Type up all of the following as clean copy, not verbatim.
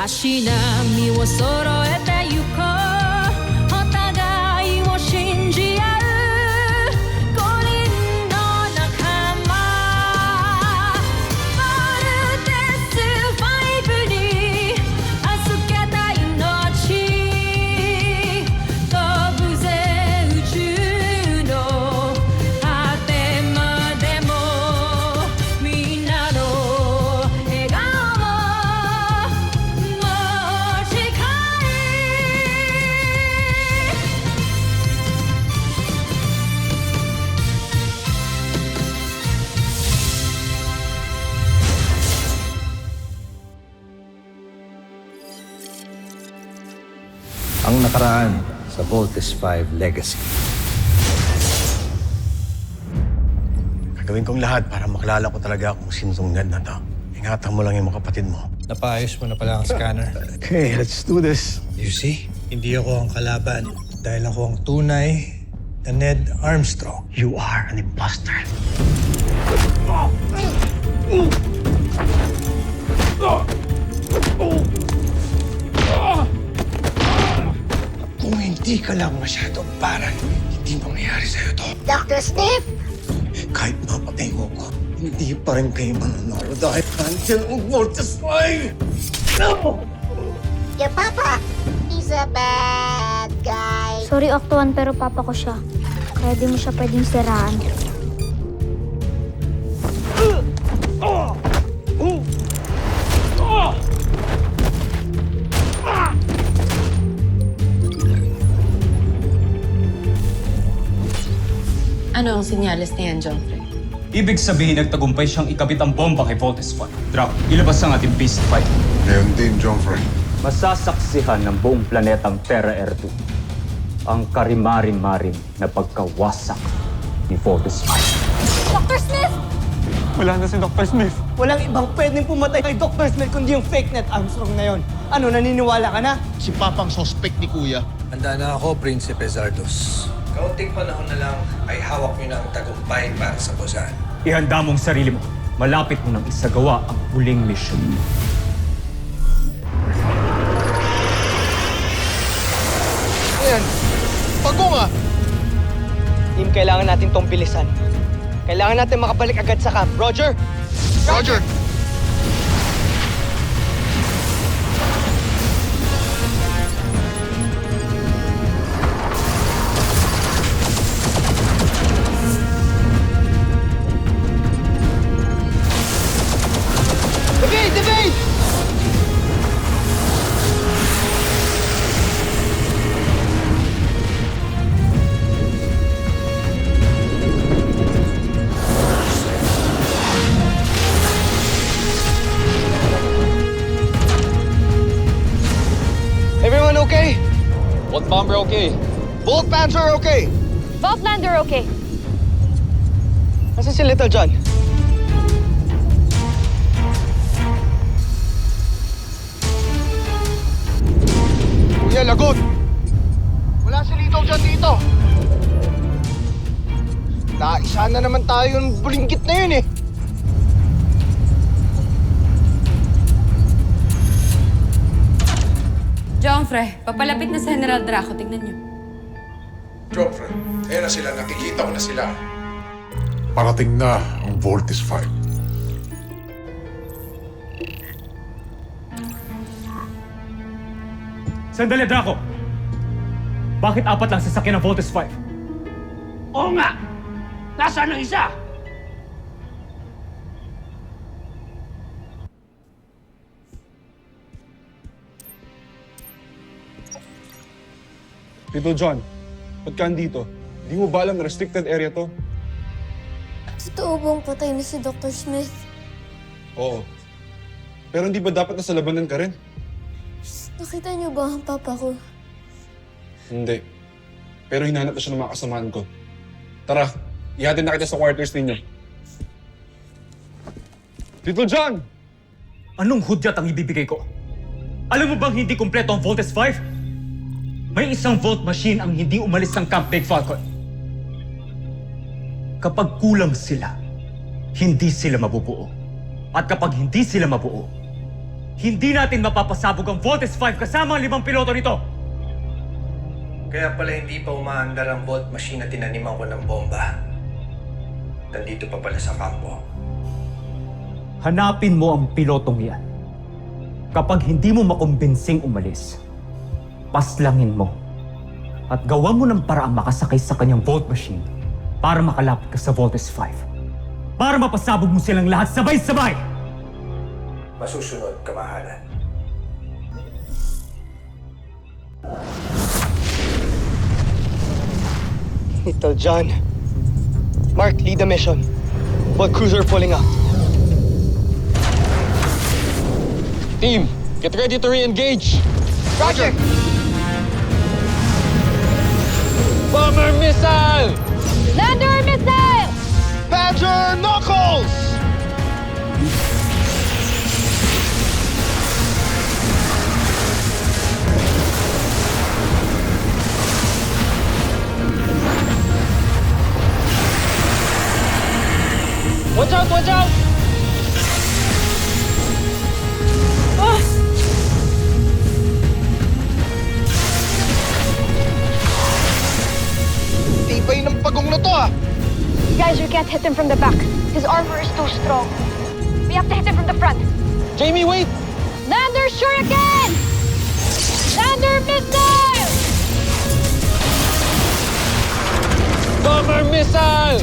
しなみを揃えてゆこうお互いを信じ合う5人の仲間バルテス5に預けた命飛ぶぜ宇宙の果てまでもみんなの笑顔持ち帰Ang nakaraan sa Voltes 5 Legacy. Gagawin kong lahat para makilala ko talaga kung sino tong Ned na to. Ingatan mo lang yung mga kapatid mo. Napaayos mo na pala ang scanner. Okay, let's do this. You see? Hindi ako ang kalaban dahil ako ang tunay na Ned Armstrong. You are an imposter. Kung hindi ka lang masyadong parang, hindi mangyayari sa'yo to. Dr. Smith! Kahit mapatay mo ko, hindi pa rin kayo mananalo dahil nandiyan ang Voltes 5! No! Your papa! He's a bad guy. Sorry, Octo 1, pero papa ko siya. Kaya di mo siya pwedeng siraan. Ano ang sinyalis na yan, Joffrey? Ibig sabihin, nagtagumpay siyang ikabit ang bomba kay Voltes 5. Draco, ilabas ang ating beast fight. Ngayon din, Joffrey. Masasaksihan ng buong planetang Terra Air 2 ang karimarim-marim na pagkawasak ni Voltes 5. Dr. Smith! Wala na si Dr. Smith. Walang ibang pwedeng pumatay kay Dr. Smith kundi yung fake Ned Armstrong na yon. Ano, naniniwala ka na? Si Papang suspect ni Kuya. Handa na ako, Prinsipe Zardos. Kaunting panahon na lang ay hawak niyo na ang tagumpay para sa Busan. Ihanda mong sarili mo. Malapit mo nang isagawa ang huling mission. Ayan, pagong ah! Team, kailangan natin tong bilisan. Kailangan natin makabalik agad sa camp. Roger? Roger! Evade! Evade! Everyone okay? What bomber okay? Bolt Panzer okay? Vaultlander, okay. Nasaan si Little John? Kuya, lagot! Wala si Little John dito. Naisa na naman tayo yung bulinggit na yun eh. Joffrey, papalapit na sa General Draco. Tignan niyo. Joffrey, ayan na sila. Nakikita ko na sila. Parating na ang Voltes 5. Sandali, Draco! Bakit apat lang sasakyan ng Voltes 5? Oo nga! Nasaan ang isa? Tito John, ba't ka andito? Di mo ba alam na restricted area to? Totoo bang patay na si Dr. Smith? Oo. Pero hindi ba dapat nasa labanan ka rin? Nakita niyo ba ang papa ko? Hindi. Pero hinanap na siya ng mga kasamahan ko. Tara, ihatid na kita sa quarters ninyo. Tito John! Anong hudyat ang ibibigay ko? Alam mo bang hindi kumpleto ang Voltes 5? May isang Volt machine ang hindi umalis ng Camp Big Falcon. Kapag kulang sila, hindi sila mabubuo. At kapag hindi sila mabuo, hindi natin mapapasabog ang Voltes 5 kasama ang 5 piloto nito. Kaya pala hindi pa umaandar ang Volt Machine na tinaniman ko ng bomba. Nandito pa pala sa kampo. Hanapin mo ang pilotong yan. Kapag hindi mo makumbinsing umalis, paslangin mo at gawa mo ng paraang makasakay sa kanyang Volt Machine para makalapit ka sa Voltes 5. Para mapasabog mo silang lahat sabay-sabay! Masusunod, kamahalan. Little John. Mark, lead the mission. While cruiser pulling out. Team, get ready to re-engage. Roger! Bomber missile! Lander missile! Badger knuckles! Watch out! Watch out! Tibay ng pagong na to ah! Guys, we can't hit him from the back. His armor is too strong. We have to hit him from the front. Jamie, wait! Lander shuriken! Lander missile! Bomber missile!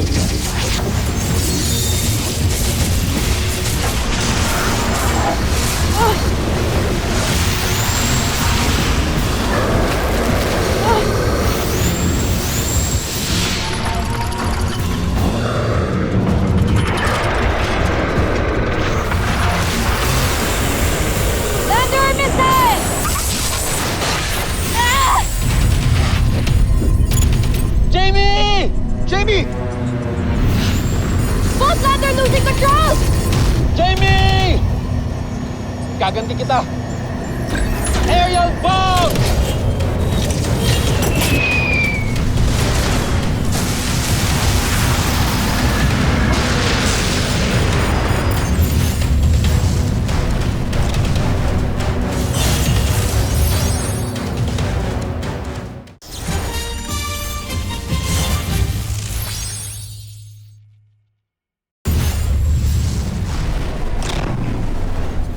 Lander missile! Ah! Jamie! Jamie! Both Lander losing control! Jamie! Gaganti kita! Aerial bomb!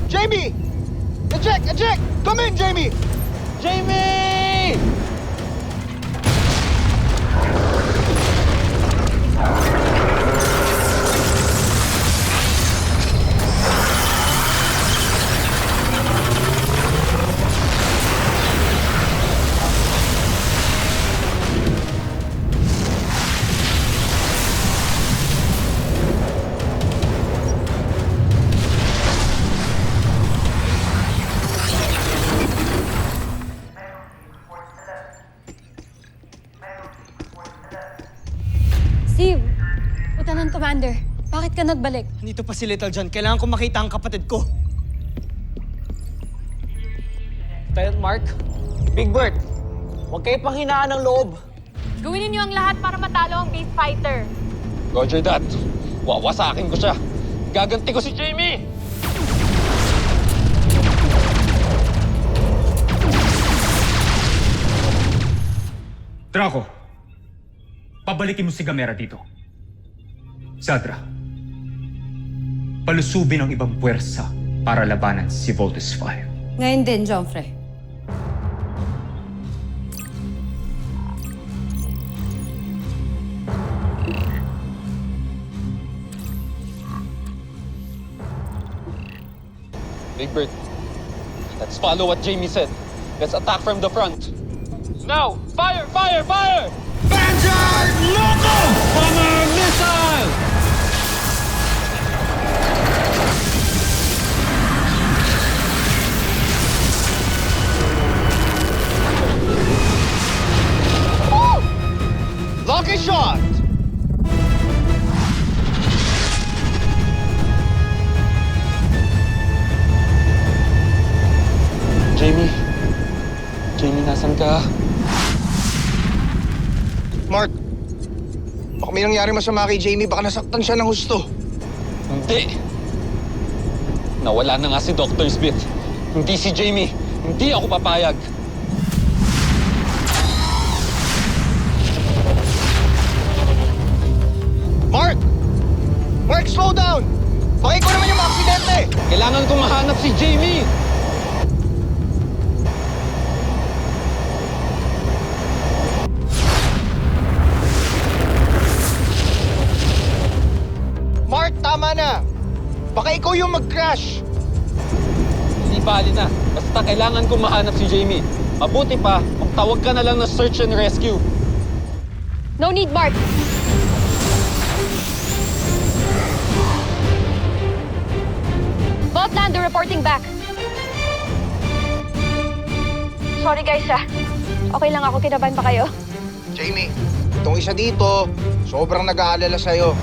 Jamie! Eject! Eject! Come in, Jamie! Jamie! Steve, Lieutenant Commander, bakit ka nagbalik? Nandito pa si Little John. Kailangan ko makita ang kapatid ko. Lieutenant Mark, Big Bird, huwag kayo panghinaan ng loob. Gawin niyo ang lahat para matalo ang Beast Fighter. Roger that. Wawasakin ko siya. Gaganti ko si Jamie! Draco, pabalikin mo si Gamera dito. Zadra, palusubin ang ibang puwersa para labanan si Voltes 5. Ngayon din, Joffrey. Big Bird, let's follow what Jamie said. Let's attack from the front. Now! Fire! Fire! Fire! Vanguard Loco! Bomber missile! Lucky shot! Jamie? Jamie, nasan ka? Mark, baka may nangyari masama kay Jamie. Baka nasaktan siya ng husto. Hindi. Nawala na nga si Dr. Smith. Hindi si Jamie. Hindi ako papayag. Mark! Mark, slow down! Baka ikaw naman yung aksidente! Kailangan ko mahanap si Jamie! Mark, tama na! Baka ikaw yung mag-crash! Hindi bali na. Basta kailangan ko mahanap si Jamie. Mabuti pa, magtawag ka na lang ng search and rescue. No need, Mark. Boatlander reporting back. Sorry guys Okay lang ako, kinabahan pa kayo? Jamie, itong isa dito, sobrang nag-aalala sa'yo.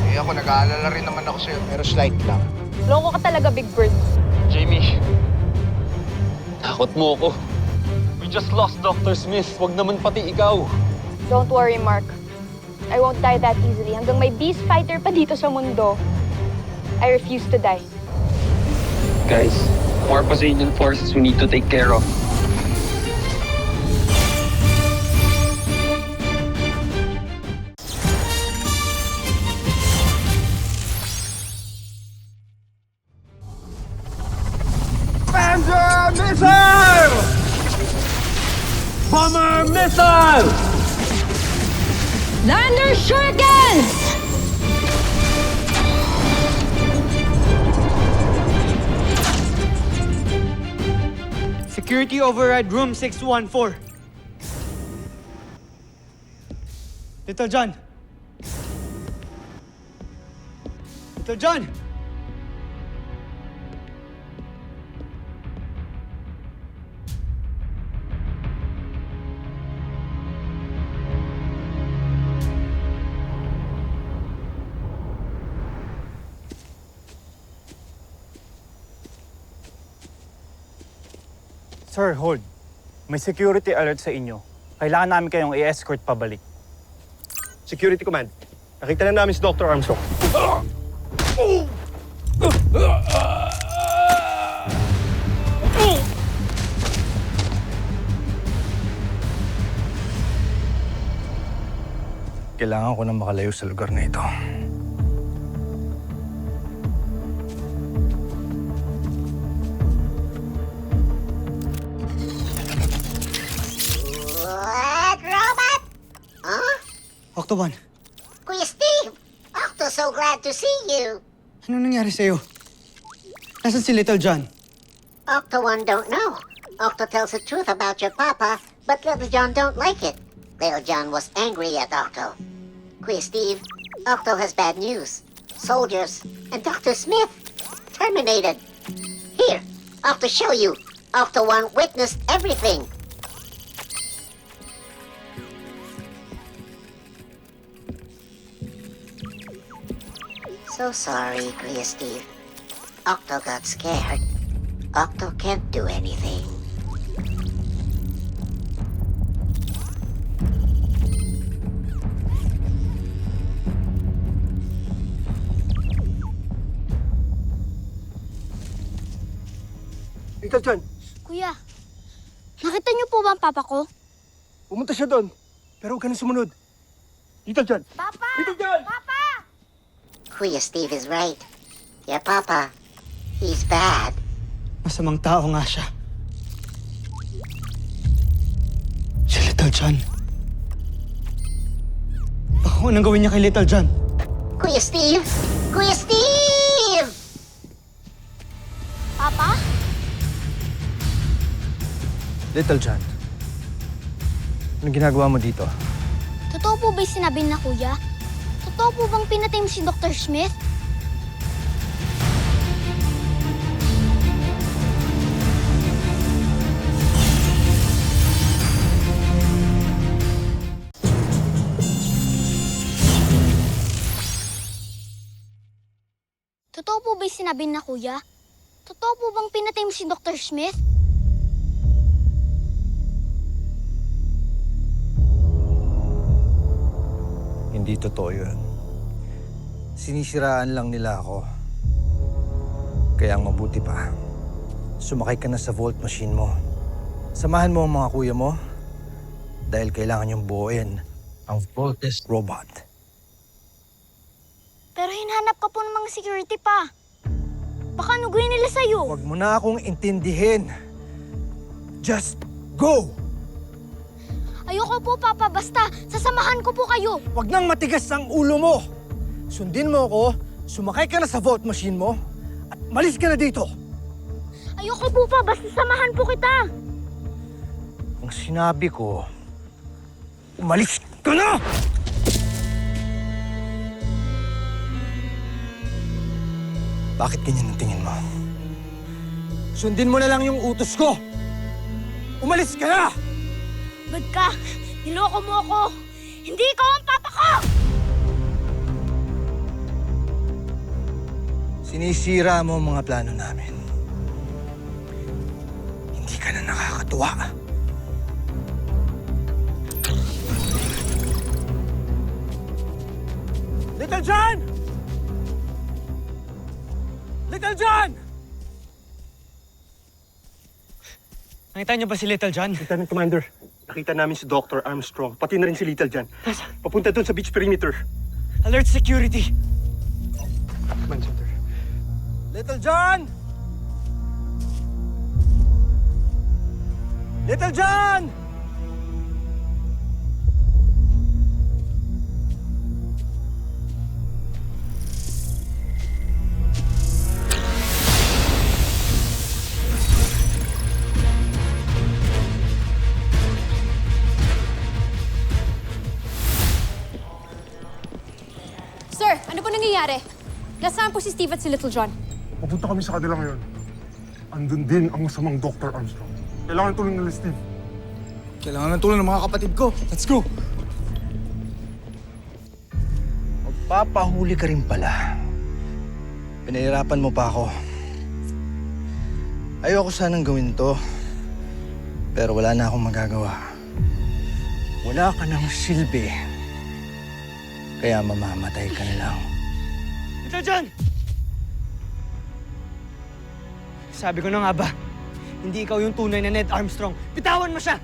Eh ako, nag-aalala rin naman ako sa'yo, pero slight lang. Loko ka talaga, Big Bird. Jamie, takot mo ako. We just lost Dr. Smith. Wag naman pati ikaw. Don't worry, Mark. I won't die that easily. Hanggang may beast fighter pa dito sa mundo, I refuse to die. Guys, more Poseidon forces we need to take care of. Panzer missile! Bomber missile! Lander shurikens! Security override room 614. Little John. Little John! Sir, hold. May security alert sa inyo. Kailangan namin kayong i-escort pabalik. Security Command, nakita na namin si Dr. Armstrong. Kailangan ko na makalayo sa lugar na ito. What, robot? Huh? Octo 1, Kuya Steve! Octo, so glad to see you. ano nangyari sa'yo? Nasaan si Little John? Octo 1 don't know. Octo tells the truth about your papa, but Little John don't like it. Little John was angry at Octo. Kuya Steve, Octo has bad news. Soldiers and Dr. Smith terminated. Here, Octo show you. Octo 1 witnessed everything. So sorry, Kuya Steve. Octo got scared. Octo can't do anything. Little John, Kuya, nakita niyo po ba ang papa ko? pumunta siya doon. Pero huwag ka na sumunod. Little John! Papa! Little John! Papa! Kuya Steve is right. Your papa, he's bad. Masamang tao nga siya. Si Little John. Baka anong gawin niya kay Little John? Kuya Steve! Kuya Steve! Papa? Little John, anong ginagawa mo dito? Totoo po ba'y sinabi na kuya? Totoo po bang pinatay mo si Dr. Smith? Totoo po ba'y sinabi na kuya? Totoo po bang pinatay mo si Dr. Smith? Hindi totoo yun. Sinisiraan lang nila ako. Kaya ang mabuti pa, sumakay ka na sa Volt Machine mo. Samahan mo ang mga kuya mo dahil kailangan niyong buuin ang Voltes robot. Pero hinhanap ka po ng mga security pa. Baka nuguin nila sa'yo. Huwag mo na akong intindihin. Just go! Ayoko po, Papa. Basta, sasamahan ko po kayo. Huwag nang matigas ang ulo mo. Sundin mo ako, sumakay ka na sa Volt Machine mo, at malis ka na dito. Ayoko po, Pa. Basta samahan po kita. Ang sinabi ko, umalis ka na! Bakit ganyan ang tingin mo? Sundin mo na lang yung utos ko! Umalis ka na! Bad ka. Niloko mo ako. Hindi ikaw ang papa ko! Sinisira mo ang mga plano namin. Hindi ka na nakakatuwa. Little John! Little John! Nakita niyo ba si Little John? Lieutenant Commander, nakita namin si Dr. Armstrong, pati na rin si Little John. Papunta doon sa beach perimeter. Alert security! Command Center. Little John! Little John! Sir, ano po nangyayari? Nasaan po si Steve at si Little John? Pupunta kami sa kanila ngayon. Andun din ang masamang Dr. Armstrong. Kailangan tulong nila, Steve. Kailangan ng tulong ng mga kapatid ko. Let's go! Magpapahuli ka rin pala. Pinahirapan mo pa ako. Ayoko sanang gawin to, pero wala na akong magagawa. Wala ka ng silbi, kaya mamamatay ka na lang. Little John! Sabi ko na nga ba, hindi ikaw yung tunay na Ned Armstrong. Bitawan mo siya!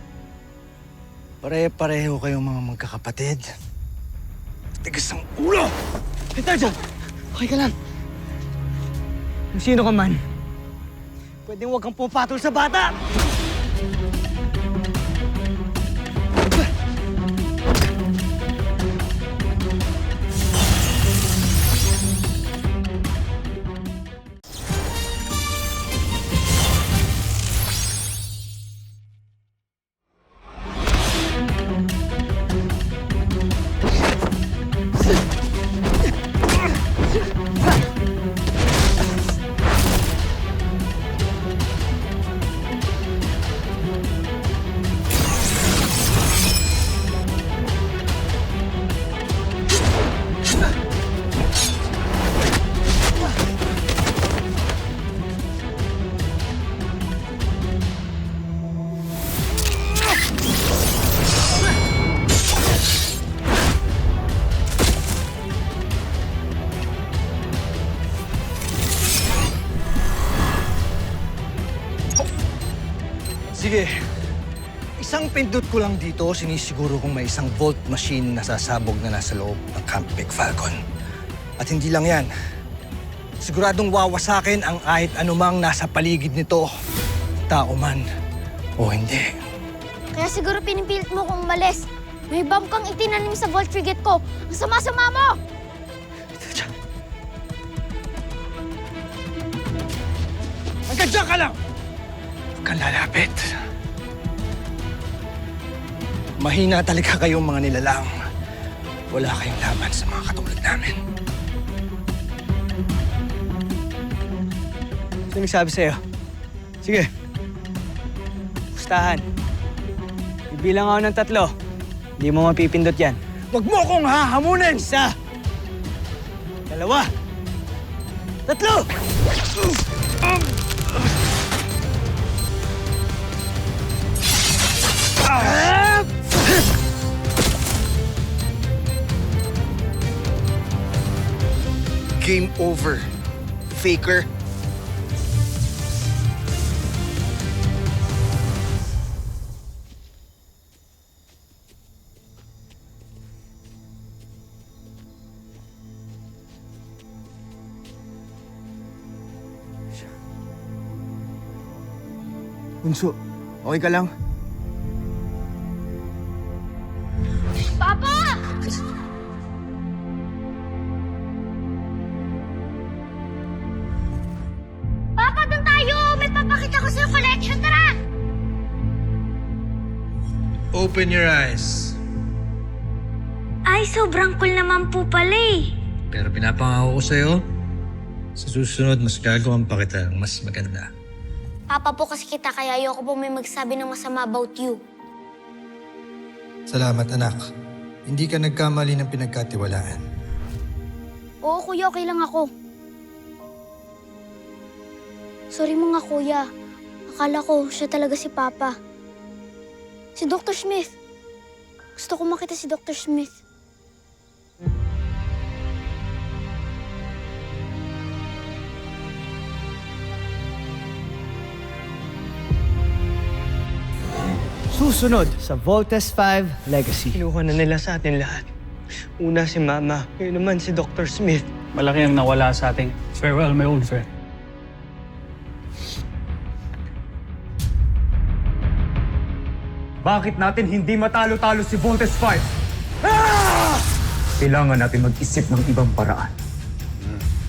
Pare-pareho kayong mga magkakapatid. Tigas ang ulo! Little John! Okay ka lang. Kung sino ka man, pwedeng huwag kang pumapatol sa bata! Sige, isang pindot ko lang dito, sinisiguro kong may isang Volt Machine na sasabog na nasa loob ng Camp Big Falcon. At hindi lang yan, siguradong wawasakin ang kahit anumang nasa paligid nito, tao man o hindi. Kaya siguro pinipilit mo kong umalis. May bomb kang itinanim sa Volt Frigate ko. Ang sama-sama mo! Hanggang dyan ka lang! Huwag kang lalapit. Mahina talaga kayong mga nilalang. Wala kayong laban sa mga katulad namin. Sino nagsabi sa'yo? Sige. Pustahan. Bibilang ako ng 3. Hindi mo mapipindot yan. Huwag mo akong hahamunin! 1, 2, 3! Game over, faker. Bunso, okay ka lang? Papa! Papa, doon tayo! May papakita ko sa'yo collection, tara! Open your eyes. Ay, sobrang cool naman po pala eh. Pero pinapangako ko sa'yo, sa susunod mas gagawin pa kita ng mas maganda. Papa po kasi kita kaya ayoko po may magsabi ng masama about you. Salamat, anak. Hindi ka nagkamali ng pinagkatiwalaan. Oo, kuya, okay lang ako. Sorry mo nga, kuya. Akala ko siya talaga si Papa. Si Dr. Smith. Gusto ko makita si Dr. Smith. Susunod sa Voltes 5 Legacy. Kinuha na nila sa atin lahat. Una si Mama, ngayon naman si Dr. Smith. Malaki ang nawala sa ating farewell, my old friend. Bakit natin hindi matalo-talo si Voltes 5? Kailangan natin mag-isip ng ibang paraan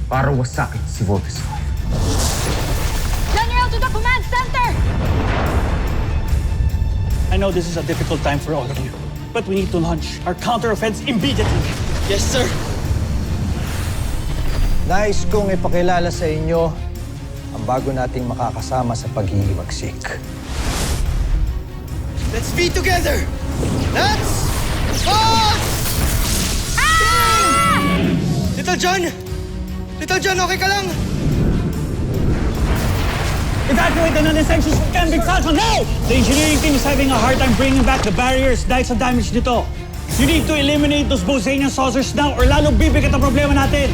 para wasakin si Voltes 5. General, to the command center! I know this is a difficult time for all of you, but we need to launch our counter-offense immediately. Yes, sir. Nais kong ipakilala sa inyo ang bago nating makakasama sa paghihiwagsik. Let's be together! Let's march! Little John! Little John, okay ka lang? Evacuate the non-essentials from Camping Falcon now! The engineering team is having a hard time bringing back the barriers dahil sa damage nito. You need to eliminate those Bosanian saucers now or lalong bibigat ang problema natin.